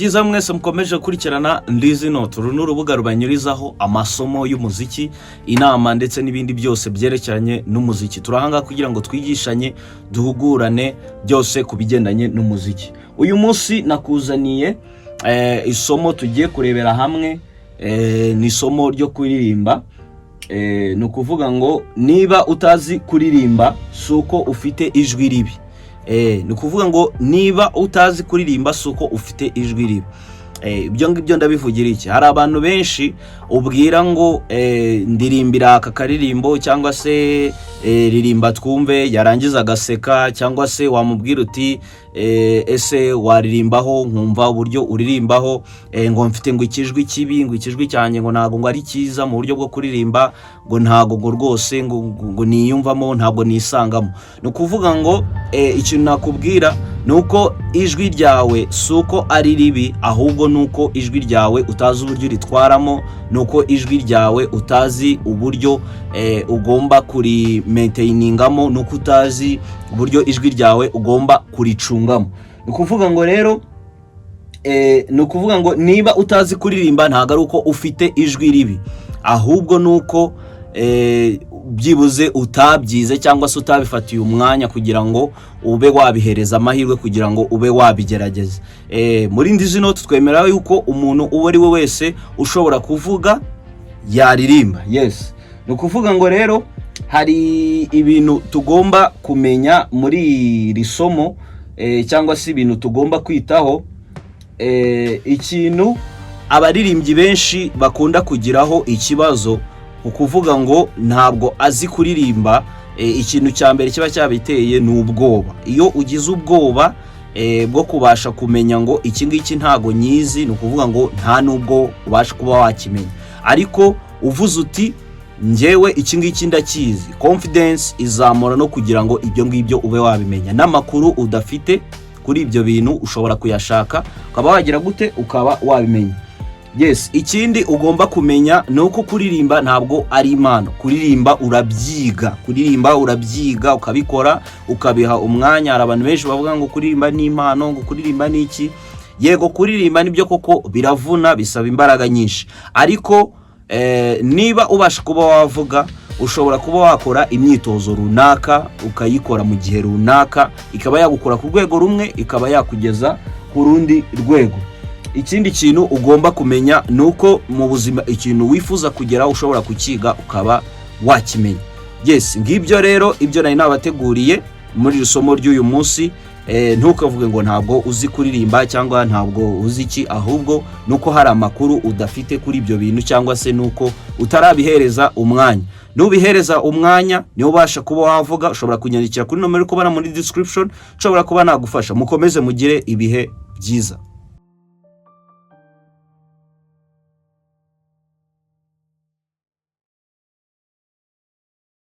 Byiza mwese mukomeje kurikirana Ndizi Note, uru n'urubuga rubanyurizaho amasomo y'umuziki, inama ndetse n'ibindi byose byerekeranye n'umuziki. Turahanga kugira ngo twigishanye, duhugurane byose kubigendanye n'umuziki. Uyu munsi nakuzaniye isomo tugiye kurebera hamwe, ni isomo ryo kuririmba. Ni ukuvuga ngo niba utazi kuririmba suko ufite ijwi ribi. Ni ukuvuga ngo niba utazi kuririmba suko ufite ijwi ribi. Ibyo ngibyo ndabivugira iki? Hari abantu benshi ubwira ngo ndirimbira aka karirimbo cyangwa se ririmba twumve, yarangiza agaseka, cyangwa se wamubwira uti ese waririmbaho nkumva uburyo uririmbaho, ngo mfite ngo ikijwi kibi, ngo ikijwi cyanjye ngo ntago ngo ari cyiza mu buryo bwo kuririmba, ngo ntago ngo rwose ngo niyumvamo, ntabwo nisangamo. Ni ukuvuga ngo ikintu nakubwira nuko ijwi ryawe suko ari ribi, ahubwo nuko ijwi ryawe utazi uburyo ritwaramo, nuko ijwi ryawe utazi uburyo ugomba kuri maintainingamo, nuko utazi uburyo ijwi ryawe ugomba kuricungamo. Ni ukuvuga ngo rero ni ukuvuga ngo niba utazi kuririmba ntago ari uko ufite ijwi ribi, ahubwo nuko byibuze utabyize cyangwa se utabifatiye umwanya kugira ngo ube wabihereza amahirwe, kugira ngo ube wabigerageza. Muri Ndizi Note twemera yuko umuntu uwo ari we wese ushobora kuvuga yaririmba. Yes, ni ukuvuga ngo rero hari ibintu tugomba kumenya muri iri somo, cyangwa se ibintu tugomba kwitaho. Ikintu abaririmbyi benshi bakunda kugiraho ikibazo, ukuvuga ngo ntabwo azi kuririmba. Ikintu cya mbere kiba cyabiteye ni ubwoba. Iyo ugize ubwoba bwo kubasha kumenya ngo iki ngiki ntago nyizi, ni ukuvuga ngo nta nubwo ubasha kuba wakimenya. Ariko uvuze uti njyewe iki ngiki ndakizi, confidence izamura no kugira ngo ibyo ngibyo ube wabimenya. N'amakuru udafite kuri ibyo bintu ushobora kuyashaka ukaba wagira gute, ukaba wabimenya. Yes, ikindi ugomba kumenya nuko kuririmba ntabwo ari impano. Kuririmba urabyiga, ukabikora, ukabiha umwanya. Hari abantu benshi bavuga ngo kuririmba ni impano, ngo kuririmba ni iki. Yego, kuririmba nibyo koko biravuna, bisaba imbaraga nyinshi. Ariko niba ubasha kuba wavuga, ushobora kuba wakora imyitozo runaka ukayikora mu gihe runaka, ikaba yagukora ku rwego rumwe, ikaba yakugeza ku rundi rwego. Ikindi kintu ugomba kumenya nuko mu buzima ikintu wifuza kugera ushobora kukiga ukaba wakimenya. Yes, ngibyo rero ibyo nari nabateguriye muri isomo ry'uyu munsi. Ntukavuge ngo ntabwo uzi kuririmba cyangwa ntabwo uzi iki, ahubwo nuko hari amakuru udafite kuri ibyo bintu, cyangwa se nuko utarabihereza umwanya. Nubihereza umwanya niyo ubasha kuba wavuga. Ushobora kunyandikira kuri nomero uri kubona muri description, ushobora kuba nagufasha. Mukomeze mugire ibihe byiza.